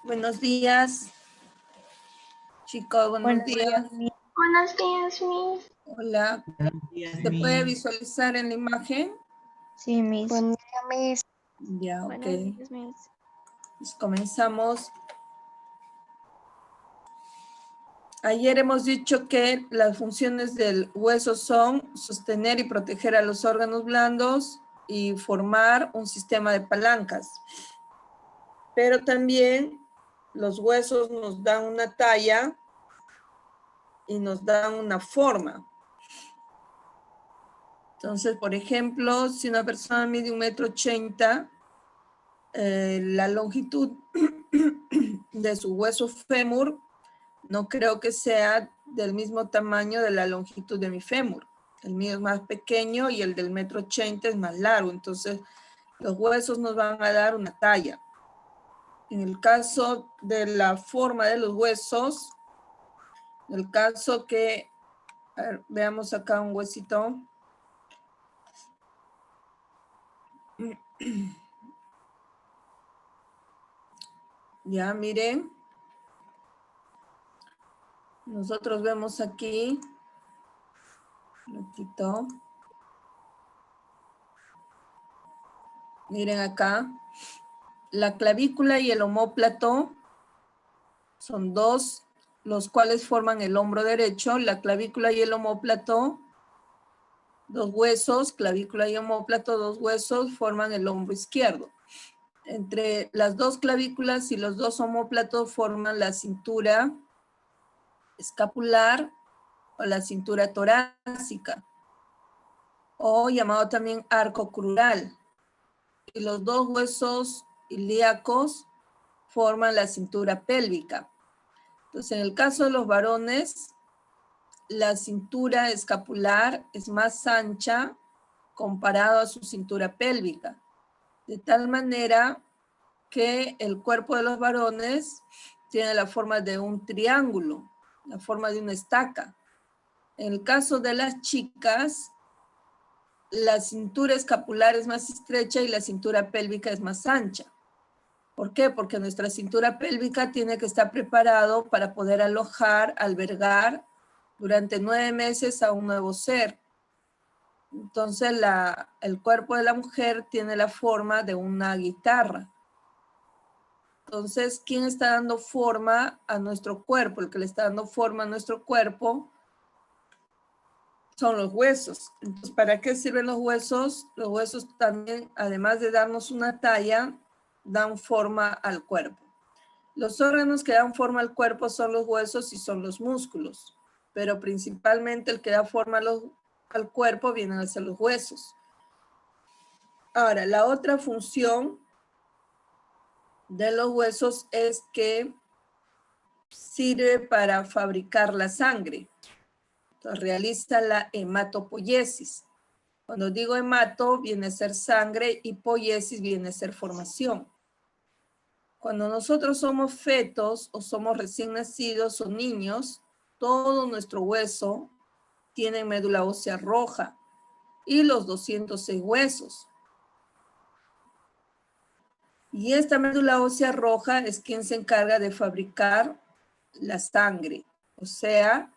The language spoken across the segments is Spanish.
Buenos días, chicos, buenos Buenos días. días, Miss. Buenos días, Miss. Hola, Buenos días, ¿se puede Miss. visualizar en la imagen? Sí, Miss. Buen día, Miss. Ya, ok. Buenos días, Miss. Pues comenzamos. Ayer hemos dicho que las funciones del hueso son sostener y proteger a los órganos blandos y formar un sistema de palancas. Pero también los huesos nos dan una talla y nos dan una forma. Entonces, por ejemplo, si una persona mide 1,80 m, la longitud de su hueso fémur no creo que sea del mismo tamaño de la longitud de mi fémur. El mío es más pequeño y el del 1,80 m es más largo. Entonces, los huesos nos van a dar una talla. En el caso de la forma de los huesos, en el caso que, a ver, veamos acá un huesito. Ya, miren. Nosotros vemos aquí, un ratito. Miren acá, la clavícula y el omóplato son dos, los cuales forman el hombro derecho. La clavícula y el omóplato, dos huesos, clavícula y omóplato, dos huesos, forman el hombro izquierdo. Entre las dos clavículas y los dos omóplatos forman la cintura escapular o la cintura torácica, o llamado también arco crural. Y los dos huesos ilíacos forman la cintura pélvica. Entonces, en el caso de los varones, la cintura escapular es más ancha comparado a su cintura pélvica, de tal manera que el cuerpo de los varones tiene la forma de un triángulo, la forma de una estaca. En el caso de las chicas, la cintura escapular es más estrecha y la cintura pélvica es más ancha. ¿Por qué? Porque nuestra cintura pélvica tiene que estar preparado para poder alojar, albergar durante 9 meses a un nuevo ser. Entonces el cuerpo de la mujer tiene la forma de una guitarra. Entonces, ¿quién está dando forma a nuestro cuerpo? El que le está dando forma a nuestro cuerpo son los huesos. Entonces, ¿para qué sirven los huesos? Los huesos también, además de darnos una talla, dan forma al cuerpo. Los órganos que dan forma al cuerpo son los huesos y son los músculos, pero principalmente el que da forma al cuerpo vienen a ser los huesos. Ahora, la otra función de los huesos es que sirve para fabricar la sangre. Entonces, realiza la hematopoiesis. Cuando digo hemato, viene a ser sangre y poiesis viene a ser formación. Cuando nosotros somos fetos o somos recién nacidos o niños, todo nuestro hueso tiene médula ósea roja y los 206 huesos. Y esta médula ósea roja es quien se encarga de fabricar la sangre. O sea,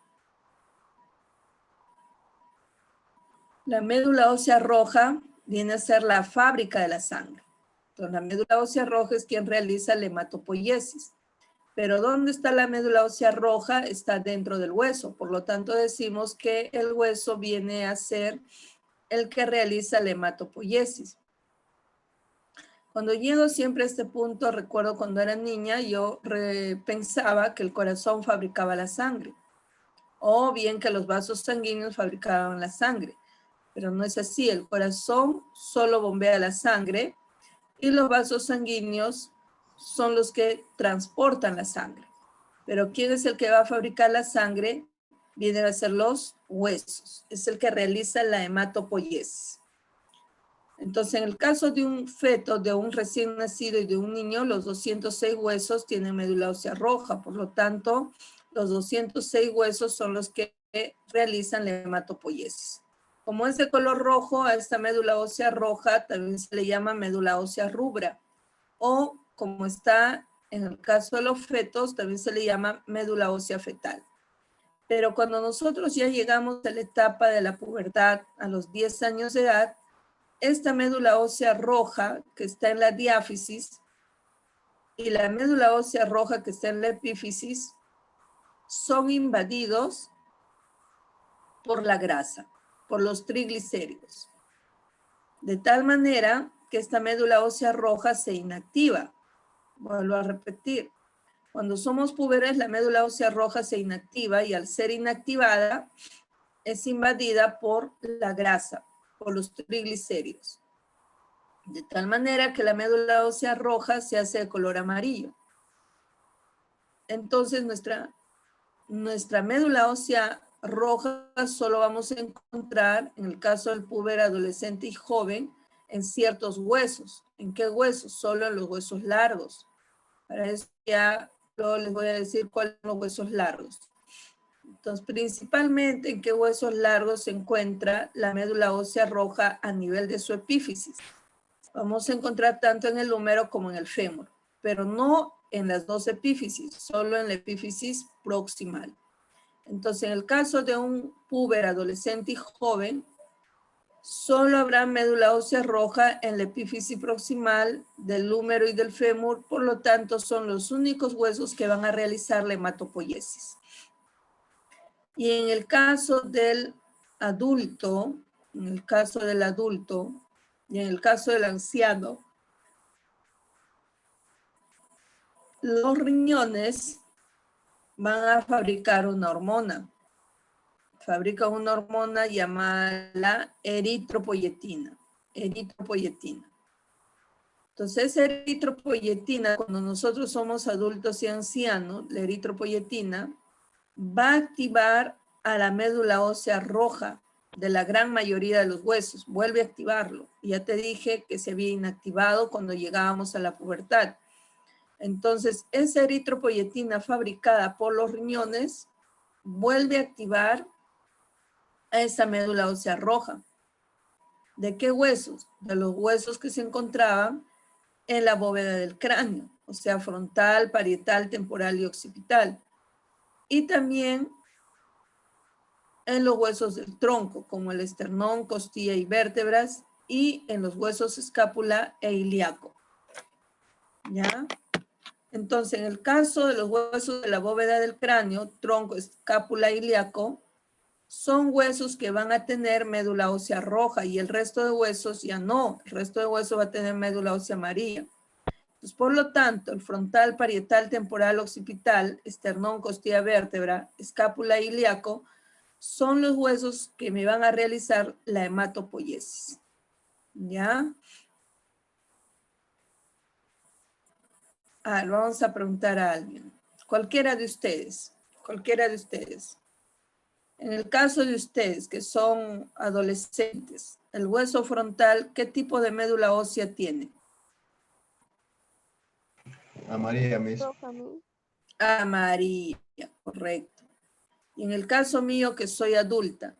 la médula ósea roja viene a ser la fábrica de la sangre. Entonces, la médula ósea roja es quien realiza la hematopoiesis. Pero ¿dónde está la médula ósea roja? Está dentro del hueso. Por lo tanto, decimos que el hueso viene a ser el que realiza la hematopoiesis. Cuando llego siempre a este punto, recuerdo cuando era niña, yo pensaba que el corazón fabricaba la sangre, o bien que los vasos sanguíneos fabricaban la sangre. Pero no es así, el corazón solo bombea la sangre y los vasos sanguíneos son los que transportan la sangre. Pero ¿quién es el que va a fabricar la sangre? Vienen a ser los huesos. Es el que realiza la hematopoiesis. Entonces, en el caso de un feto, de un recién nacido y de un niño, los 206 huesos tienen médula ósea roja. Por lo tanto, los 206 huesos son los que realizan la hematopoiesis. Como es de color rojo, a esta médula ósea roja también se le llama médula ósea rubra. O como está En el caso de los fetos también se le llama médula ósea fetal. Pero cuando nosotros ya llegamos a la etapa de la pubertad, a los 10 años de edad, esta médula ósea roja que está en la diáfisis y la médula ósea roja que está en la epífisis son invadidos por la grasa, por los triglicéridos. De tal manera que esta médula ósea roja se inactiva. Vuelvo a repetir. Cuando somos puberes, la médula ósea roja se inactiva y al ser inactivada es invadida por la grasa, por los triglicéridos. De tal manera que la médula ósea roja se hace de color amarillo. Entonces nuestra médula ósea roja solo vamos a encontrar, en el caso del puber, adolescente y joven, en ciertos huesos. ¿En qué huesos? Solo en los huesos largos. Para eso ya luego les voy a decir cuáles son los huesos largos. Entonces, principalmente en qué huesos largos se encuentra la médula ósea roja a nivel de su epífisis. Vamos a encontrar tanto en el húmero como en el fémur, pero no en las dos epífisis, solo en la epífisis proximal. Entonces, en el caso de un puber, adolescente y joven, solo habrá médula ósea roja en la epífisis proximal del húmero y del fémur, por lo tanto, son los únicos huesos que van a realizar la hematopoiesis. Y en el caso del adulto, y en el caso del anciano, los riñones van a fabricar una hormona. Fabrican una hormona llamada la eritropoyetina. Entonces, esa eritropoyetina, cuando nosotros somos adultos y ancianos, la eritropoyetina va a activar a la médula ósea roja de la gran mayoría de los huesos. Vuelve a activarlo. Ya te dije que se había inactivado cuando llegábamos a la pubertad. Entonces, esa eritropoyetina fabricada por los riñones vuelve a activar a esa médula ósea roja. ¿De qué huesos? De los huesos que se encontraban en la bóveda del cráneo, o sea, frontal, parietal, temporal y occipital. Y también en los huesos del tronco, como el esternón, costilla y vértebras, y en los huesos escápula e ilíaco. ¿Ya? Entonces, en el caso de los huesos de la bóveda del cráneo, tronco, escápula e ilíaco, son huesos que van a tener médula ósea roja y el resto de huesos ya no. El resto de huesos va a tener médula ósea amarilla. Pues, por lo tanto, el frontal, parietal, temporal, occipital, esternón, costilla, vértebra, escápula e ilíaco son los huesos que me van a realizar la hematopoiesis. ¿Ya? Vamos a preguntar a alguien. Cualquiera de ustedes. En el caso de ustedes que son adolescentes, el hueso frontal, ¿qué tipo de médula ósea tiene? Amarilla, Miss. Amarilla, correcto. Y en el caso mío que soy adulta,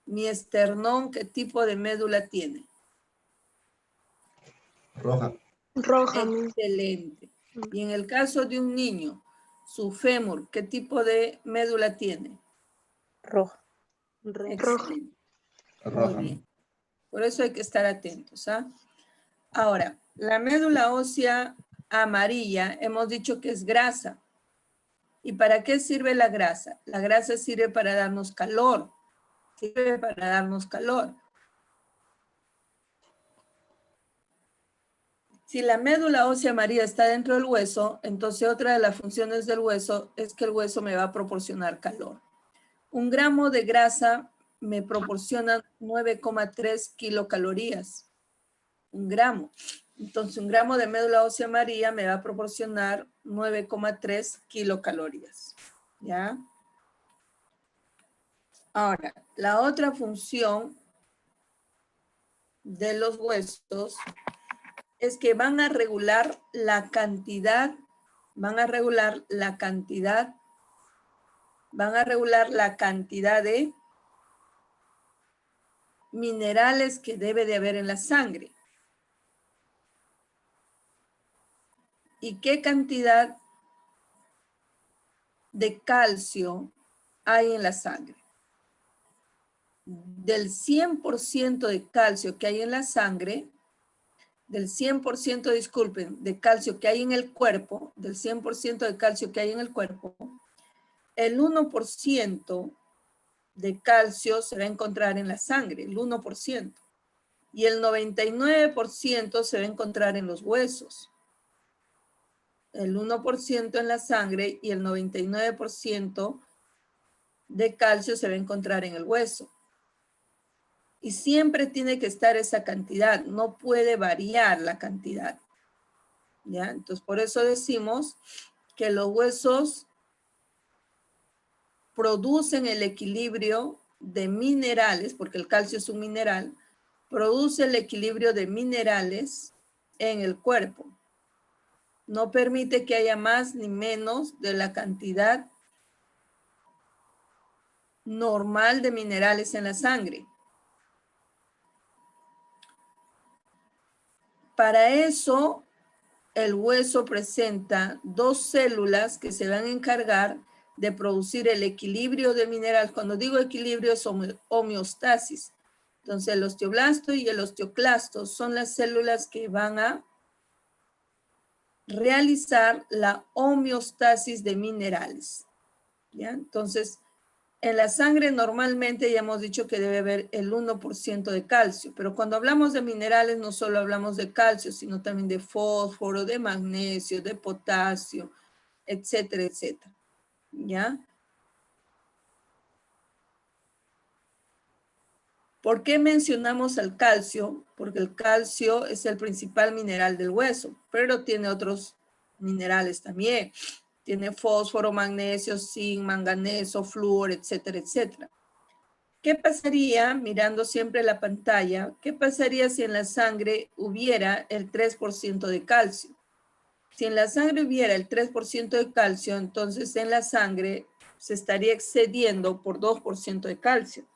mi esternón, ¿qué tipo de médula tiene? Roja. Roja. Excelente. Y en el caso de un niño, su fémur, ¿qué tipo de médula tiene? Roja. Excelente. Roja. Muy bien. Por eso hay que estar atentos, ¿ah? Ahora, la médula ósea amarilla, hemos dicho que es grasa. ¿Y para qué sirve la grasa? La grasa sirve para darnos calor. Sirve para darnos calor. Si la médula ósea amarilla está dentro del hueso, entonces otra de las funciones del hueso es que el hueso me va a proporcionar calor. 1 gramo de grasa me proporciona 9,3 kilocalorías. 1 gramo. Entonces, 1 gramo de médula ósea amarilla me va a proporcionar 9,3 kilocalorías. ¿Ya? Ahora, la otra función de los huesos es que van a regular la cantidad de minerales que debe de haber en la sangre. ¿Y qué cantidad de calcio hay en la sangre? Del 100% de calcio que hay en la sangre, del 100%, disculpen, de calcio que hay en el cuerpo, del 100% de calcio que hay en el cuerpo, el 1% de calcio se va a encontrar en la sangre, el 1%. Y el 99% se va a encontrar en los huesos. El 1% en la sangre y el 99% de calcio se va a encontrar en el hueso. Y siempre tiene que estar esa cantidad, no puede variar la cantidad. ¿Ya? Entonces, por eso decimos que los huesos producen el equilibrio de minerales, porque el calcio es un mineral, produce el equilibrio de minerales en el cuerpo. No permite que haya más ni menos de la cantidad normal de minerales en la sangre. Para eso, el hueso presenta dos células que se van a encargar de producir el equilibrio de minerales. Cuando digo equilibrio es homeostasis. Entonces, el osteoblasto y el osteoclasto son las células que van a realizar la homeostasis de minerales. ¿Ya? Entonces, en la sangre normalmente ya hemos dicho que debe haber el 1% de calcio, pero cuando hablamos de minerales no solo hablamos de calcio, sino también de fósforo, de magnesio, de potasio, etcétera, etcétera. ¿Ya? ¿Por qué mencionamos el calcio? Porque el calcio es el principal mineral del hueso, pero tiene otros minerales también. Tiene fósforo, magnesio, zinc, manganeso, flúor, etcétera, etcétera. ¿Qué pasaría, mirando siempre la pantalla, qué pasaría si en la sangre hubiera el 3% de calcio? Si en la sangre hubiera el 3% de calcio, entonces en la sangre se estaría excediendo por 2% de calcio.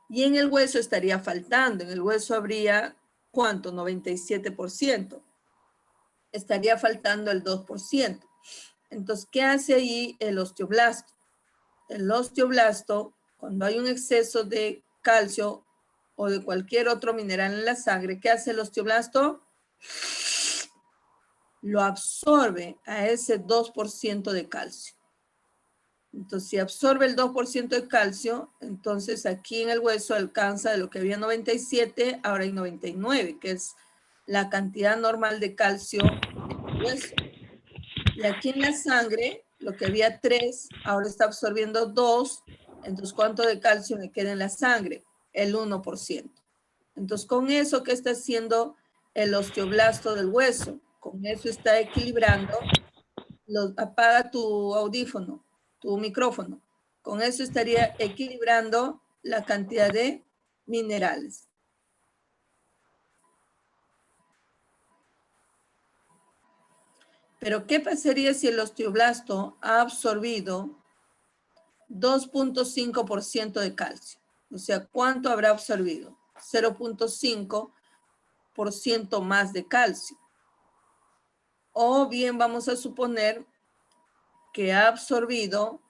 Y en el hueso estaría faltando. En el hueso habría, ¿cuánto? 97%. Estaría faltando el 2%. Entonces, ¿qué hace ahí el osteoblasto? El osteoblasto, cuando hay un exceso de calcio o de cualquier otro mineral en la sangre, ¿qué hace el osteoblasto? Lo absorbe a ese 2% de calcio. Entonces, si absorbe el 2% de calcio, entonces aquí en el hueso alcanza de lo que había 97, ahora hay 99, que es la cantidad normal de calcio en el hueso. Y aquí en la sangre, lo que había 3, ahora está absorbiendo 2. Entonces, ¿cuánto de calcio me queda en la sangre? El 1%. Entonces, con eso, ¿qué está haciendo el osteoblasto del hueso? Con eso está equilibrando. Apaga tu audífono, tu micrófono. Con eso estaría equilibrando la cantidad de minerales. Pero, ¿qué pasaría si el osteoblasto ha absorbido 2.5% de calcio? O sea, ¿cuánto habrá absorbido? 0.5% más de calcio. O bien vamos a suponer que ha absorbido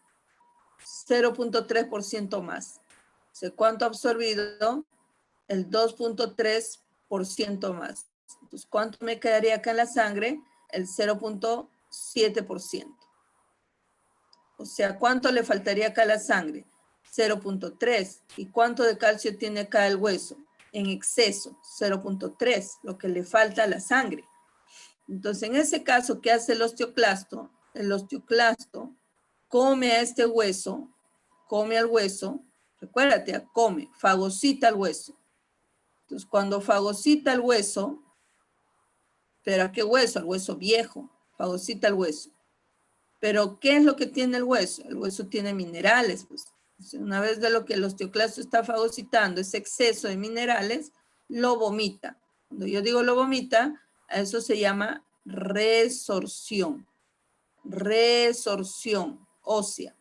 0.3% más. O sea, ¿cuánto ha absorbido? El 2.3% más. Entonces, ¿cuánto me quedaría acá en la sangre? El 0.7%. O sea, ¿cuánto le faltaría acá a la sangre? 0.3. ¿Y cuánto de calcio tiene acá el hueso? En exceso, 0.3, lo que le falta a la sangre. Entonces, en ese caso, ¿qué hace el osteoclasto? El osteoclasto come a este hueso, come al hueso, recuérdate, come, fagocita el hueso. Entonces, cuando fagocita el hueso, ¿pero a qué hueso? Al hueso viejo, fagocita el hueso. Pero, ¿qué es lo que tiene el hueso? El hueso tiene minerales, pues. Una vez de lo que el osteoclasto está fagocitando, ese exceso de minerales, lo vomita. Cuando yo digo lo vomita, a eso se llama resorción. Resorción ósea,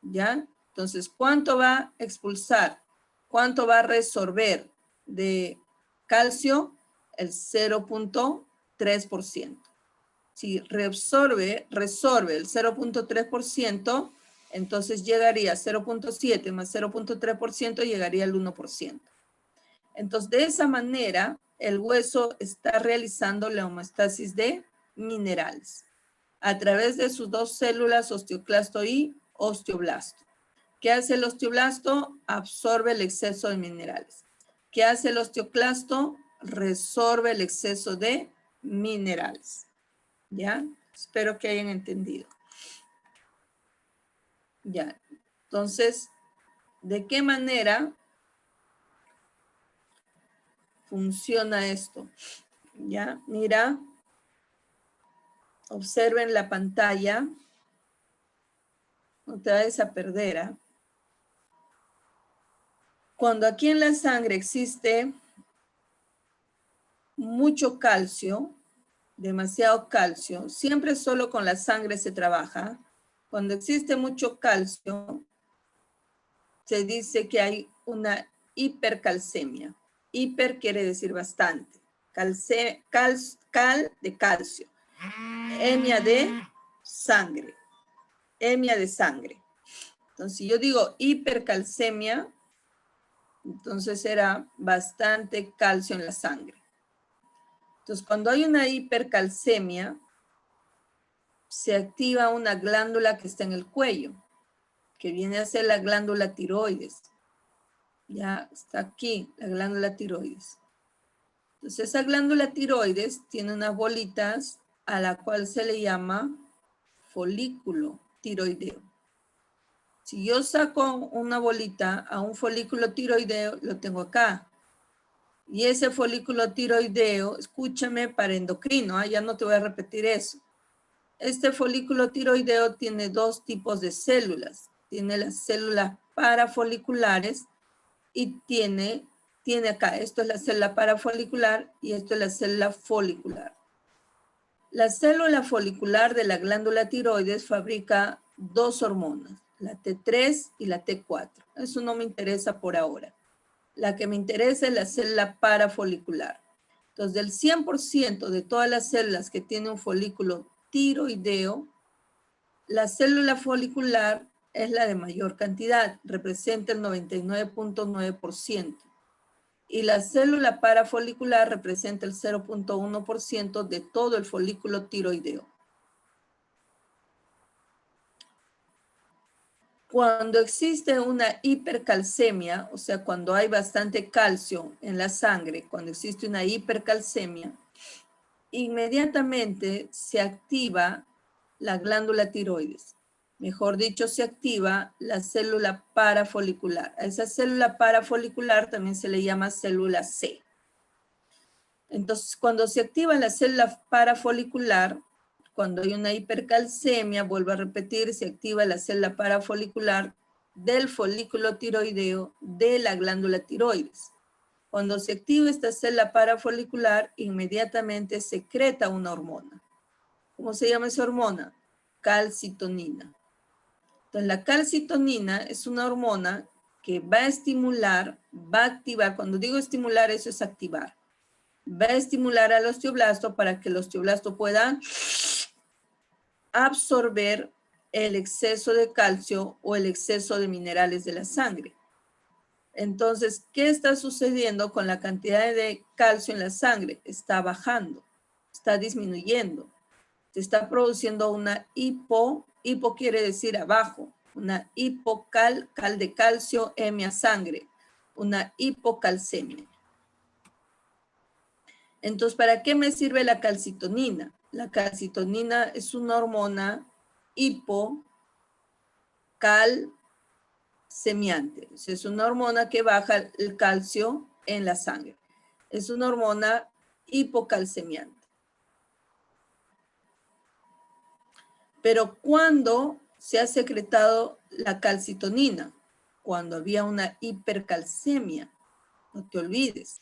¿ya? Entonces, ¿cuánto va a expulsar? ¿Cuánto va a resorber de calcio? El 0.7%. 0.3%. Si resorbe el 0.3%, entonces llegaría a 0.7 más 0.3%, llegaría al 1%. Entonces, de esa manera, el hueso está realizando la homeostasis de minerales a través de sus dos células, osteoclasto y osteoblasto. ¿Qué hace el osteoblasto? Absorbe el exceso de minerales. ¿Qué hace el osteoclasto? Resorbe el exceso de minerales. ¿Ya? Espero que hayan entendido. Ya. Entonces, ¿de qué manera funciona esto? Ya, mira. Observen la pantalla. No te vayas a perder, ¿ah? Cuando aquí en la sangre existe mucho calcio, demasiado calcio, siempre solo con la sangre se trabaja. Cuando existe mucho calcio, se dice que hay una hipercalcemia. Hiper quiere decir bastante. Cal de calcio. Hemia de sangre. Hemia de sangre. Entonces, si yo digo hipercalcemia, entonces era bastante calcio en la sangre. Entonces, cuando hay una hipercalcemia, se activa una glándula que está en el cuello, que viene a ser la glándula tiroides. Ya está aquí, la glándula tiroides. Entonces, esa glándula tiroides tiene unas bolitas a la cual se le llama folículo tiroideo. Si yo saco una bolita a un folículo tiroideo, lo tengo acá. Y ese folículo tiroideo, escúchame, para endocrino, ya no te voy a repetir eso. Este folículo tiroideo tiene dos tipos de células. Tiene las células parafoliculares y tiene acá, esto es la célula parafolicular y esto es la célula folicular. La célula folicular de la glándula tiroides fabrica dos hormonas, la T3 y la T4. Eso no me interesa por ahora. La que me interesa es la célula parafolicular. Entonces, del 100% de todas las células que tienen un folículo tiroideo, la célula folicular es la de mayor cantidad, representa el 99.9%. Y la célula parafolicular representa el 0.1% de todo el folículo tiroideo. Cuando existe una hipercalcemia, o sea, cuando hay bastante calcio en la sangre, cuando existe una hipercalcemia, inmediatamente se activa la glándula tiroides. Mejor dicho, se activa la célula parafolicular. A esa célula parafolicular también se le llama célula C. Entonces, cuando se activa la célula parafolicular, cuando hay una hipercalcemia, vuelvo a repetir, se activa la célula parafolicular del folículo tiroideo de la glándula tiroides. Cuando se activa esta célula parafolicular, inmediatamente secreta una hormona. ¿Cómo se llama esa hormona? Calcitonina. Entonces, la calcitonina es una hormona que va a estimular, va a activar. Cuando digo estimular, eso es activar. Va a estimular al osteoblasto para que el osteoblasto pueda absorber el exceso de calcio o el exceso de minerales de la sangre. Entonces, ¿qué está sucediendo con la cantidad de calcio en la sangre? Está bajando, está disminuyendo. Se está produciendo una hipo quiere decir abajo, una cal de calcio, hemia sangre, una hipocalcemia. Entonces, ¿para qué me sirve la calcitonina? La calcitonina es una hormona hipocalcemiante. O sea, es una hormona que baja el calcio en la sangre. Es una hormona hipocalcemiante. Pero ¿cuándo se ha secretado la calcitonina? Cuando había una hipercalcemia. No te olvides.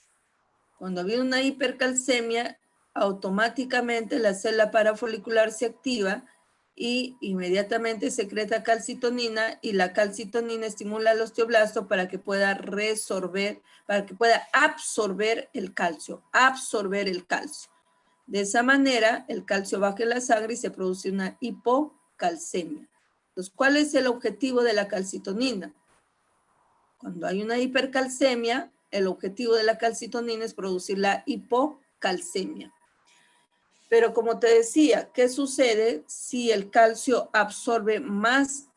Cuando había una hipercalcemia, automáticamente la célula parafolicular se activa y inmediatamente secreta calcitonina y la calcitonina estimula al osteoblasto para que pueda absorber el calcio, De esa manera, el calcio baja en la sangre y se produce una hipocalcemia. Entonces, ¿cuál es el objetivo de la calcitonina? Cuando hay una hipercalcemia, el objetivo de la calcitonina es producir la hipocalcemia. Pero como te decía, ¿qué sucede si el calcio absorbe más,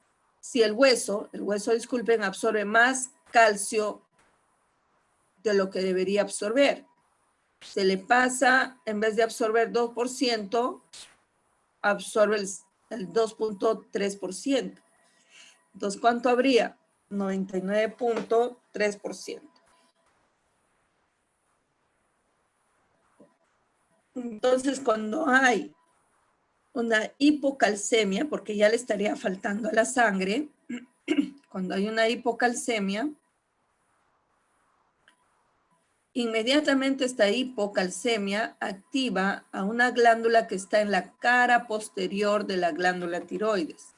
si el hueso, disculpen, absorbe más calcio de lo que debería absorber? Se le pasa, en vez de absorber 2%, absorbe el 2.3%. Entonces, ¿cuánto habría? 99.3%. Entonces, cuando hay una hipocalcemia, porque ya le estaría faltando a la sangre, cuando hay una hipocalcemia, inmediatamente esta hipocalcemia activa a una glándula que está en la cara posterior de la glándula tiroides.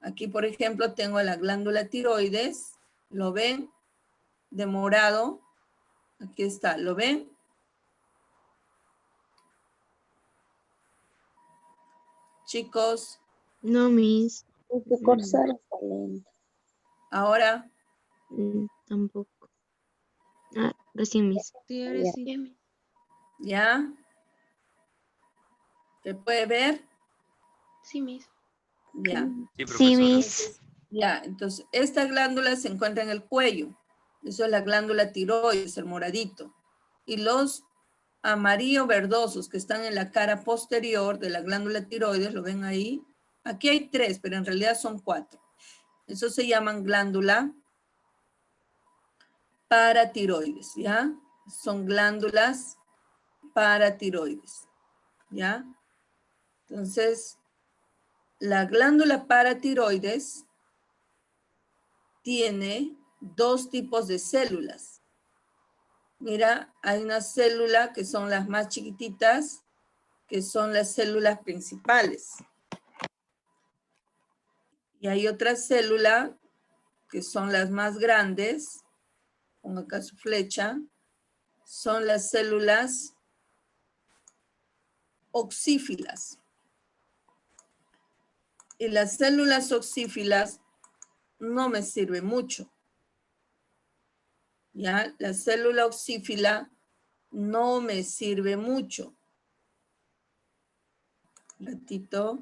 Aquí, por ejemplo, tengo la glándula tiroides, ¿lo ven? De morado, aquí está, ¿lo ven? Chicos, No, Miss. Tu cursor está lento. ahora, Tampoco. Ah, recién, Miss. Sí, ahora sí. ¿ya? ¿Se puede ver? Sí, Miss. Ya. Sí, Sí, profesora. Miss. Ya, entonces, esta glándula se encuentra en el cuello. Eso es la glándula tiroides, el moradito. Y los amarillo verdosos que están en la cara posterior de la glándula tiroides, ¿lo ven ahí? Aquí hay 3, pero en realidad son 4. Eso se llaman glándula paratiroides, ¿ya? Son glándulas paratiroides, ¿ya? Entonces, la glándula paratiroides tiene 2 tipos de células. Mira, hay una célula que son las más chiquititas, que son las células principales. Y hay otra célula que son las más grandes, pongo acá su flecha, son las células oxífilas. Y las células oxífilas no me sirven mucho. ¿Ya? La célula oxífila no me sirve mucho. Un ratito.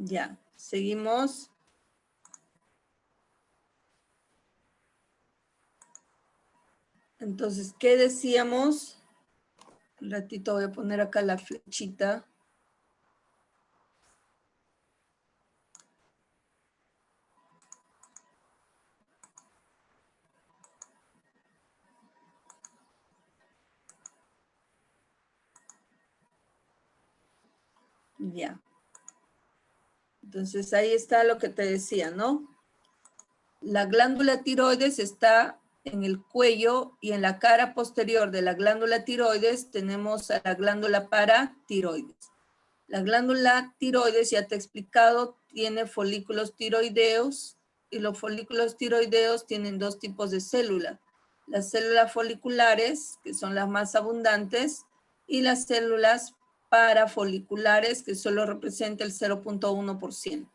Ya, seguimos. Entonces, ¿qué decíamos? Un ratito voy a poner acá la flechita. Ya. Entonces, ahí está lo que te decía, ¿no? La glándula tiroides está en el cuello y en la cara posterior de la glándula tiroides tenemos a la glándula paratiroides. La glándula tiroides, ya te he explicado, tiene folículos tiroideos y los folículos tiroideos tienen 2 tipos de células. Las células foliculares, que son las más abundantes, y las células parafoliculares, que solo representa el 0.1%.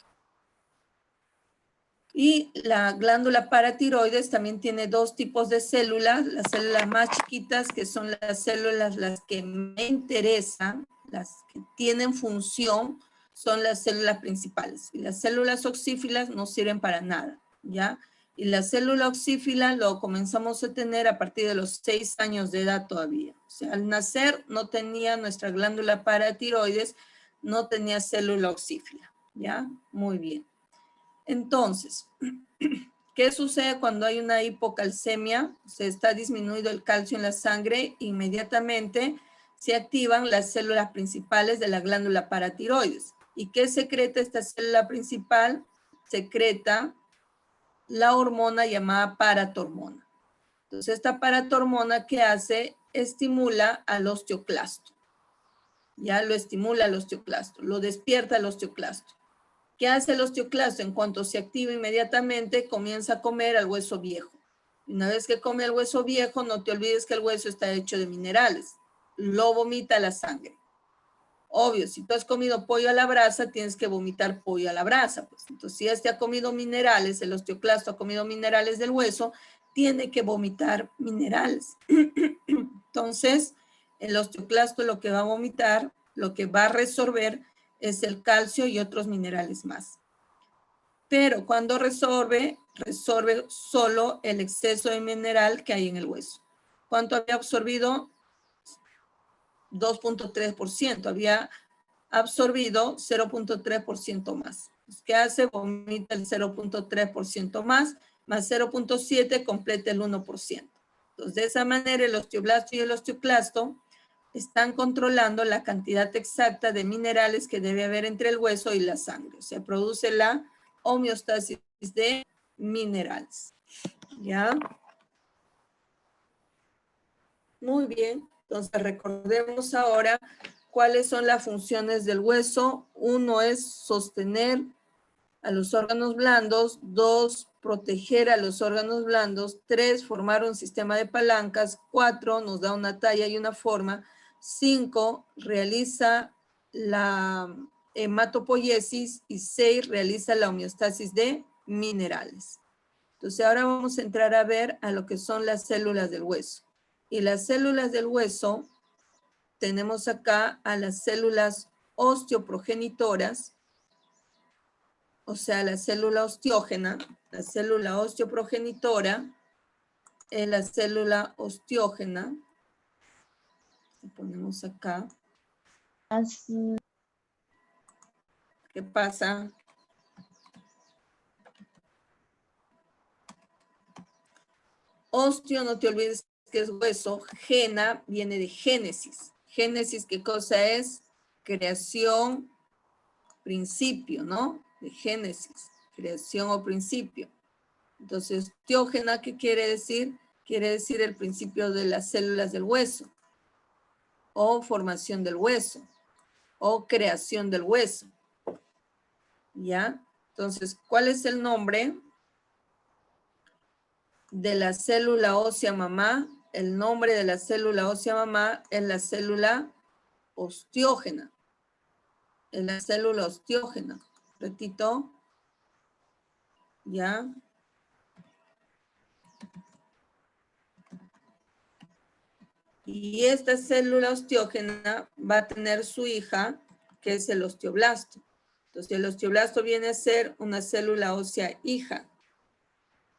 Y la glándula paratiroides también tiene 2 tipos de células, las células más chiquitas, que son las células las que me interesan, las que tienen función, son las células principales. Y las células oxífilas no sirven para nada, ¿ya? Y la célula oxífila lo comenzamos a tener a partir de los 6 años de edad todavía. O sea, al nacer no tenía nuestra glándula paratiroides, no tenía célula oxífila, ¿ya? Muy bien. Entonces, ¿qué sucede cuando hay una hipocalcemia? Se está disminuido el calcio en la sangre, inmediatamente se activan las células principales de la glándula paratiroides. ¿Y qué secreta esta célula principal? Secreta la hormona llamada paratormona. Entonces, esta paratormona, ¿qué hace? Estimula al osteoclasto. Ya lo estimula al osteoclasto, lo despierta al osteoclasto. ¿Qué hace el osteoclasto? En cuanto se activa inmediatamente, comienza a comer al hueso viejo. Y una vez que come el hueso viejo, no te olvides que el hueso está hecho de minerales. Lo vomita a la sangre. Obvio, si tú has comido pollo a la brasa, tienes que vomitar pollo a la brasa. Pues. Entonces, si este ha comido minerales, el osteoclasto ha comido minerales del hueso, tiene que vomitar minerales. Entonces, el osteoclasto lo que va a vomitar, lo que va a resorber es el calcio y otros minerales más. Pero cuando resorbe solo el exceso de mineral que hay en el hueso. ¿Cuánto había absorbido? 2.3%, había absorbido 0.3% más. ¿Qué hace? Vomita el 0.3% más 0.7 completa el 1%. Entonces, de esa manera el osteoblasto y el osteoclasto están controlando la cantidad exacta de minerales que debe haber entre el hueso y la sangre. Se produce la homeostasis de minerales. ¿Ya? Muy bien. Entonces, recordemos ahora cuáles son las funciones del hueso. 1 es sostener a los órganos blandos. 2, proteger a los órganos blandos. 3, formar un sistema de palancas. 4, nos da una talla y una forma. 5, realiza la hematopoiesis. Y 6, realiza la homeostasis de minerales. Entonces, ahora vamos a entrar a ver a lo que son las células del hueso. Y las células del hueso, tenemos acá a las células osteoprogenitoras, o sea, la célula osteógena, la célula osteoprogenitora, es la célula osteógena. Lo ponemos acá. ¿Qué pasa? Osteo, no te olvides que es hueso. Gena viene de génesis. Génesis, ¿qué cosa es? Creación, principio, ¿no? De génesis, creación o principio. Entonces, osteógena, ¿qué quiere decir? Quiere decir el principio de las células del hueso, o formación del hueso, o creación del hueso. ¿Ya? Entonces, ¿cuál es el nombre de la célula ósea mamá? El nombre de la célula ósea mamá es la célula osteógena. Es la célula osteógena. Repito. ¿Ya? Y esta célula osteógena va a tener su hija, que es el osteoblasto. Entonces, el osteoblasto viene a ser una célula ósea hija.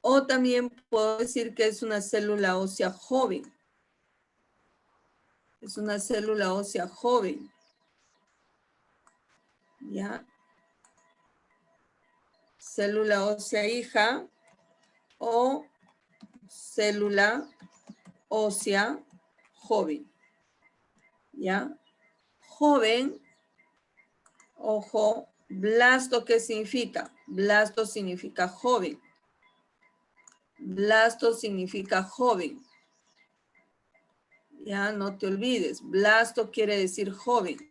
O también puedo decir que es una célula ósea joven. Es una célula ósea joven. ¿Ya? Célula ósea hija o célula ósea joven. ¿Ya? Joven, ojo, blasto, ¿qué significa? Blasto significa joven. Blasto significa joven. Ya, no te olvides. Blasto quiere decir joven.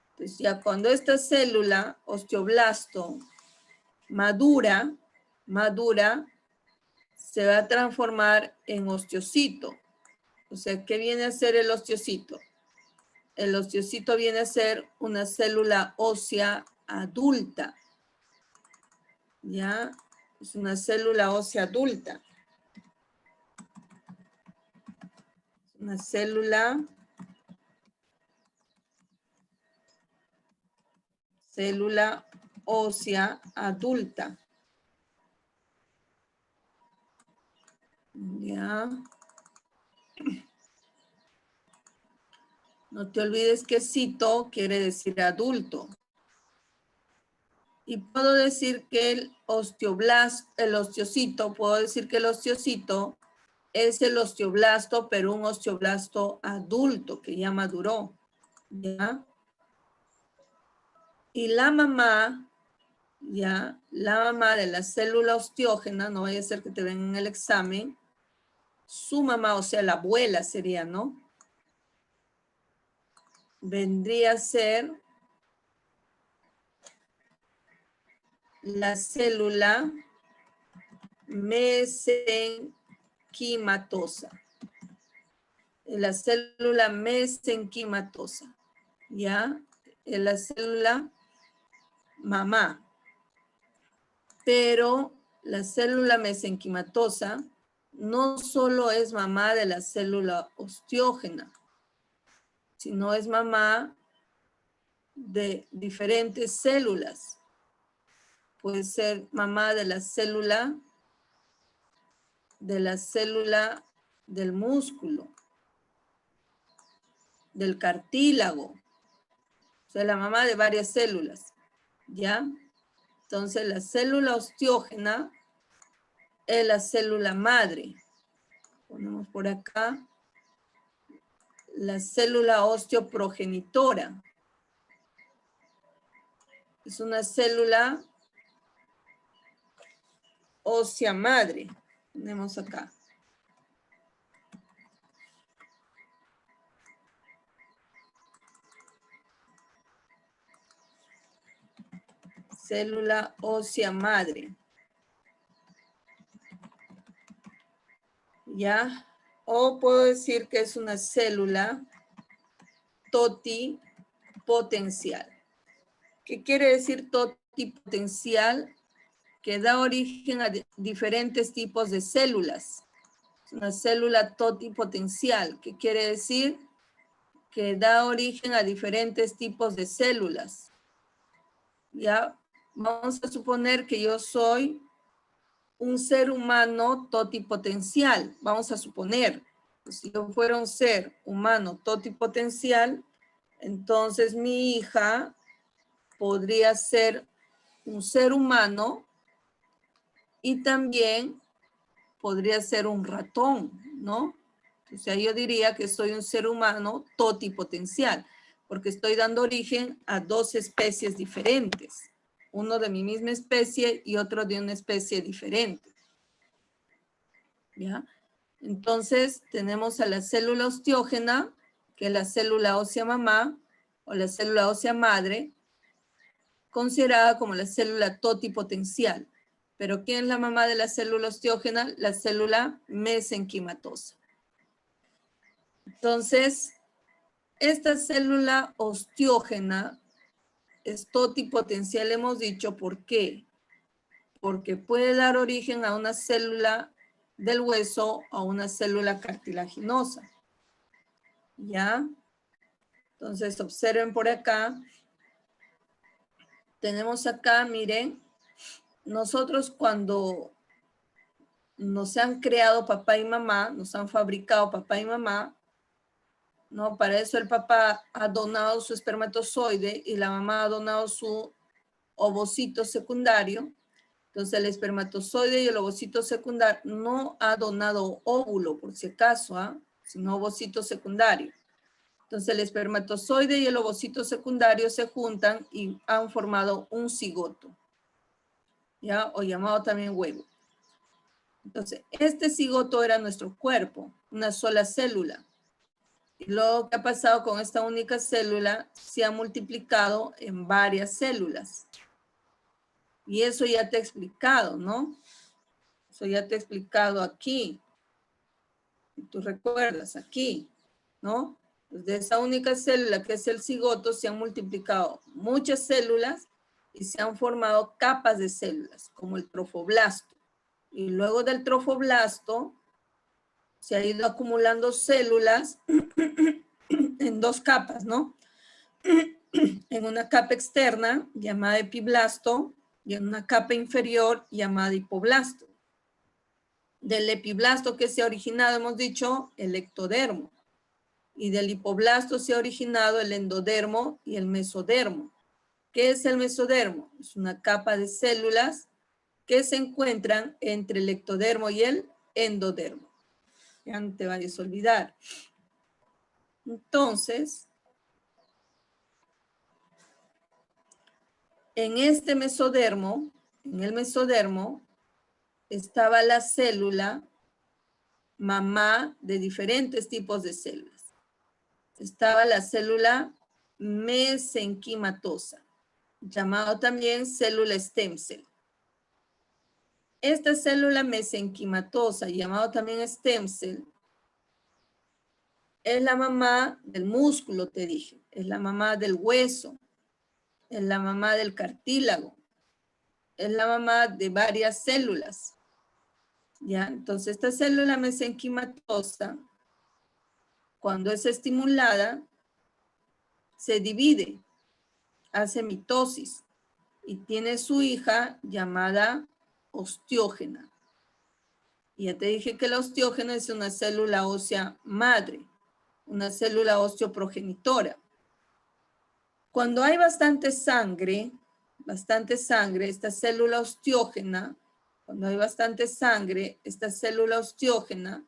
Entonces, ya cuando esta célula, osteoblasto, madura, se va a transformar en osteocito. O sea, ¿qué viene a ser el osteocito? El osteocito viene a ser una célula ósea adulta. ¿Ya? Es una célula ósea adulta. Una célula ósea adulta. ¿Ya? No te olvides que cito quiere decir adulto. Y puedo decir que el osteocito es el osteoblasto, pero un osteoblasto adulto que ya maduró, ¿ya? Y la mamá, ¿ya? La mamá de la célula osteógena, no vaya a ser que te ven en el examen, su mamá, o sea, la abuela sería, ¿no? Vendría a ser la célula mesenquimatosa. La célula mesenquimatosa, ¿ya? Es la célula mamá. Pero la célula mesenquimatosa no solo es mamá de la célula osteógena, sino es mamá de diferentes células. Puede ser mamá de la célula del músculo, del cartílago. O sea, la mamá de varias células, ¿ya? Entonces, la célula osteógena es la célula madre. Ponemos por acá la célula osteoprogenitora. Es una célula ósea madre. Ponemos acá. Célula ósea madre. ¿Ya? O puedo decir que es una célula totipotencial. ¿Qué quiere decir totipotencial? Que da origen a diferentes tipos de células. Es una célula totipotencial. ¿Qué quiere decir? Que da origen a diferentes tipos de células. ¿Ya? Vamos a suponer que yo soy un ser humano totipotencial. Vamos a suponer, si yo fuera un ser humano totipotencial, entonces mi hija podría ser un ser humano y también podría ser un ratón, ¿no? O sea, yo diría que soy un ser humano totipotencial, porque estoy dando origen a dos especies diferentes. Uno de mi misma especie y otro de una especie diferente. ¿Ya? Entonces, tenemos a la célula osteógena, que es la célula ósea mamá, o la célula ósea madre, considerada como la célula totipotencial. Pero ¿quién es la mamá de la célula osteógena? La célula mesenquimatosa. Entonces, esta célula osteógena es totipotencial, hemos dicho, ¿por qué? Porque puede dar origen a una célula del hueso o a una célula cartilaginosa. ¿Ya? Entonces, observen por acá. Tenemos acá, miren, nosotros cuando nos han creado papá y mamá, nos han fabricado papá y mamá, ¿no? Para eso el papá ha donado su espermatozoide y la mamá ha donado su ovocito secundario. Entonces el espermatozoide y el ovocito secundario no ha donado óvulo, por si acaso, sino ovocito secundario. Entonces el espermatozoide y el ovocito secundario se juntan y han formado un cigoto, ¿ya? O llamado también huevo. Entonces, este cigoto era nuestro cuerpo, una sola célula. Y luego, ¿qué ha pasado con esta única célula? Se ha multiplicado en varias células. Y eso ya te he explicado, ¿no? Eso ya te he explicado aquí. Tú recuerdas, aquí, ¿no? Pues de esa única célula que es el cigoto se han multiplicado muchas células y se han formado capas de células, como el trofoblasto. Y luego del trofoblasto se ha ido acumulando células en dos capas, ¿no? En una capa externa llamada epiblasto y en una capa inferior llamada hipoblasto. Del epiblasto que se ha originado, hemos dicho, el ectodermo. Y del hipoblasto se ha originado el endodermo y el mesodermo. ¿Qué es el mesodermo? Es una capa de células que se encuentran entre el ectodermo y el endodermo. Ya no te vayas a olvidar. Entonces, en este mesodermo, en el mesodermo, estaba la célula mamá de diferentes tipos de células. Estaba la célula mesenquimatosa, llamado también célula stem cell. Esta célula mesenquimatosa, llamado también stem cell, es la mamá del músculo, te dije, es la mamá del hueso, es la mamá del cartílago, es la mamá de varias células. ¿Ya? Entonces, esta célula mesenquimatosa, cuando es estimulada, se divide, hace mitosis y tiene su hija llamada osteógena. Y ya te dije que la osteógena es una célula ósea madre, una célula osteoprogenitora. Cuando hay bastante sangre, esta célula osteógena, cuando hay bastante sangre, esta célula osteógena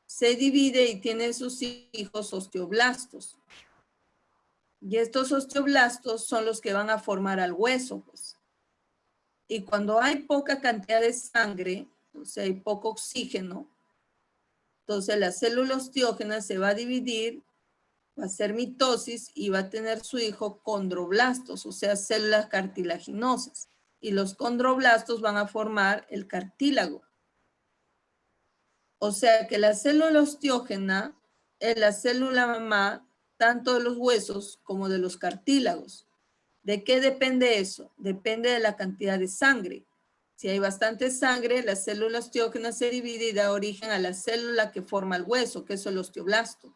se divide y tiene sus hijos osteoblastos. Y estos osteoblastos son los que van a formar al hueso, pues. Y cuando hay poca cantidad de sangre, o sea, hay poco oxígeno, entonces la célula osteógena se va a dividir, va a hacer mitosis y va a tener su hijo condroblastos, o sea, células cartilaginosas. Y los condroblastos van a formar el cartílago. O sea que la célula osteógena es la célula mamá tanto de los huesos como de los cartílagos. ¿De qué depende eso? Depende de la cantidad de sangre. Si hay bastante sangre, la célula osteógena se divide y da origen a la célula que forma el hueso, que es el osteoblasto.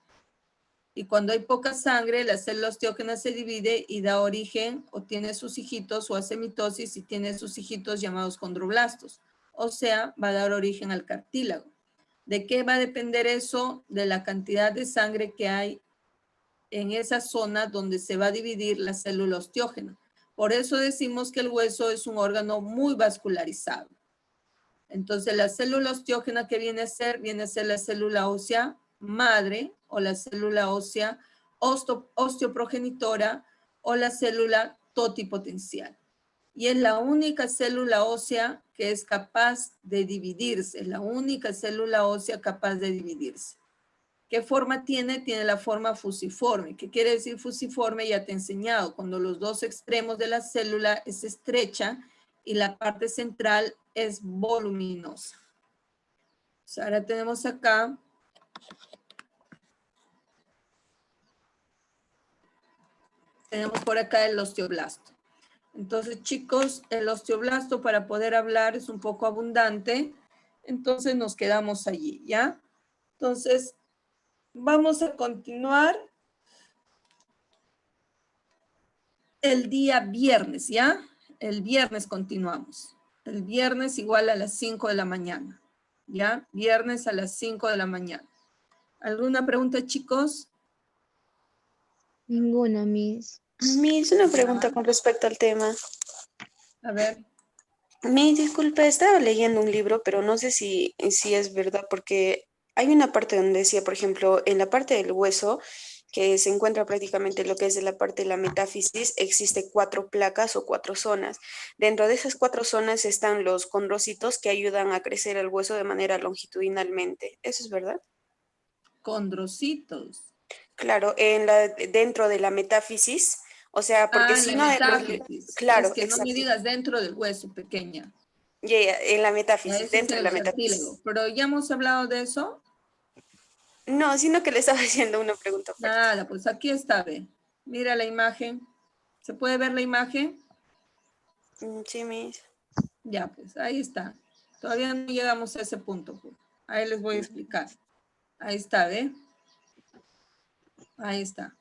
Y cuando hay poca sangre, la célula osteógena se divide y da origen o tiene sus hijitos o hace mitosis y tiene sus hijitos llamados condroblastos. O sea, va a dar origen al cartílago. ¿De qué va a depender eso? De la cantidad de sangre que hay en esa zona donde se va a dividir la célula osteógena. Por eso decimos que el hueso es un órgano muy vascularizado. Entonces, la célula osteógena que viene a ser la célula ósea madre o la célula ósea osteoprogenitora o la célula totipotencial. Y es la única célula ósea que es capaz de dividirse, es la única célula ósea capaz de dividirse. ¿Qué forma tiene? Tiene la forma fusiforme. ¿Qué quiere decir fusiforme? Ya te he enseñado. Cuando los dos extremos de la célula es estrecha y la parte central es voluminosa. Pues ahora tenemos acá. Tenemos por acá el osteoblasto. Entonces, chicos, el osteoblasto para poder hablar es un poco abundante. Entonces nos quedamos allí, ¿ya? Entonces, vamos a continuar el día viernes, ¿ya? El viernes continuamos. El viernes igual a las 5 de la mañana, ¿ya? Viernes a las 5 de la mañana. ¿Alguna pregunta, chicos? Ninguna, Miss. Miss, una pregunta con respecto al tema. A ver. Miss, disculpe, estaba leyendo un libro, pero no sé si es verdad, porque hay una parte donde decía, por ejemplo, en la parte del hueso, que se encuentra prácticamente lo que es de la parte de la metáfisis, existe 4 placas o 4 zonas. Dentro de esas 4 zonas están los condrocitos que ayudan a crecer el hueso de manera longitudinalmente. ¿Eso es verdad? Condrocitos. Claro, dentro de la metáfisis, o sea, porque si La no, metáfisis. claro, Es que no me exacto. digas dentro del hueso, pequeña. Ya, en la Ya, metáfisis, ese es dentro en de el la metáfisis. cartílago. Pero ya hemos hablado de eso. No, sino que le estaba haciendo una pregunta aparte. Nada, pues aquí está, ve. Mira la imagen. ¿Se puede ver la imagen? Sí, Miss. Ya, pues ahí está. Todavía no llegamos a ese punto. Pues. Ahí les voy a explicar. Ahí está, ¿ve? Ahí está.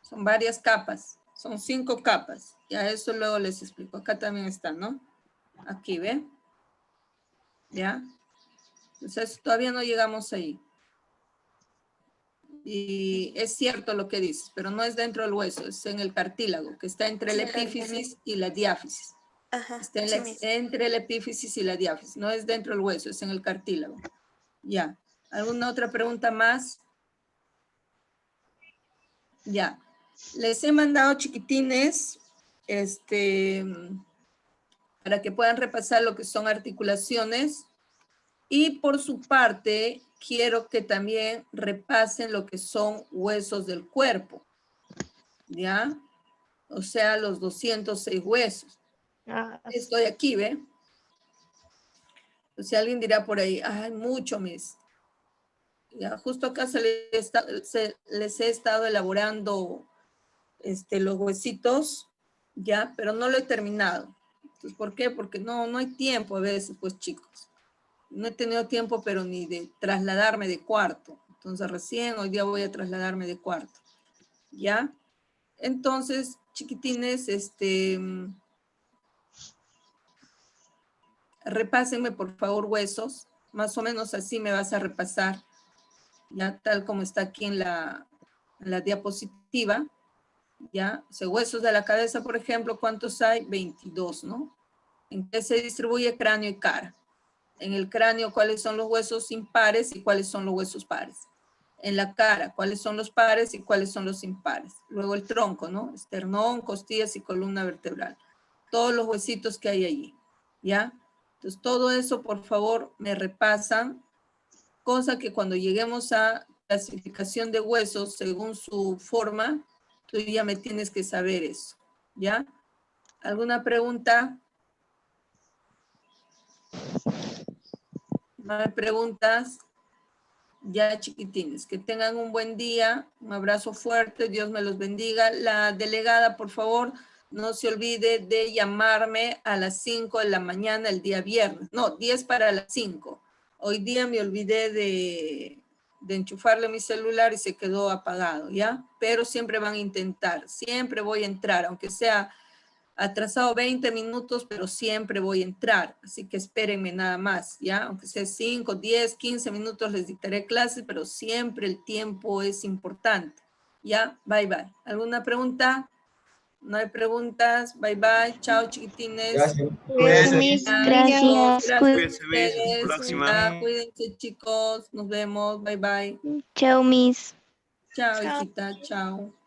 Son varias capas. Son 5 capas. Y a eso luego les explico. Acá también está, ¿no? Aquí, ¿ve? ¿Ya? Entonces todavía no llegamos ahí. Y es cierto lo que dices, pero no es dentro del hueso, es en el cartílago, que está entre la epífisis y la diáfisis. Ajá, Está sí, Miss. entre la epífisis y la diáfisis. No es dentro del hueso, es en el cartílago. Ya. ¿Alguna otra pregunta más? Ya. Les he mandado, chiquitines, para que puedan repasar lo que son articulaciones. Y por su parte, quiero que también repasen lo que son huesos del cuerpo. ¿Ya? O sea, los 206 huesos. Estoy aquí, ¿ve? O sea, alguien dirá por ahí, ay, mucho, mis. Ya, justo acá les he estado elaborando los huesitos, ya, pero no lo he terminado. Entonces, ¿por qué? Porque no hay tiempo a veces, pues, chicos. No he tenido tiempo, pero ni de trasladarme de cuarto. Entonces, recién hoy día voy a trasladarme de cuarto, ¿ya? Entonces, chiquitines, repásenme, por favor, huesos. Más o menos así me vas a repasar, ya tal como está aquí en la diapositiva, ya. O sea, huesos de la cabeza, por ejemplo, ¿cuántos hay? 22, ¿no? ¿En qué se distribuye cráneo y cara? En el cráneo, ¿cuáles son los huesos impares y cuáles son los huesos pares? En la cara, ¿cuáles son los pares y cuáles son los impares? Luego el tronco, ¿no? Esternón, costillas y columna vertebral. Todos los huesitos que hay allí, ¿ya? Entonces, todo eso, por favor, me repasan, cosa que cuando lleguemos a clasificación de huesos según su forma, tú ya me tienes que saber eso, ¿ya? ¿Alguna pregunta? ¿No hay preguntas? Ya, chiquitines, que tengan un buen día, un abrazo fuerte, Dios me los bendiga. La delegada, por favor, no se olvide de llamarme a las 5 de la mañana el día viernes. No, 10 para las 5. Hoy día me olvidé de enchufarle mi celular y se quedó apagado, ¿ya? Pero siempre van a intentar, siempre voy a entrar, aunque sea atrasado 20 minutos, pero siempre voy a entrar. Así que espérenme nada más, ¿ya? Aunque sea 5, 10, 15 minutos les dictaré clases, pero siempre el tiempo es importante, ¿ya? Bye, bye. ¿Alguna pregunta? No hay preguntas. Bye, bye. Chao, chiquitines. Gracias. Cuídate, Cuídense. Miss. Gracias. Gracias. Cuídense, Miss. Hasta la Ustedes. próxima. Cuídense, chicos. Nos vemos. Bye, bye. Chao, Miss. Chao, Chao. hijita. Chao.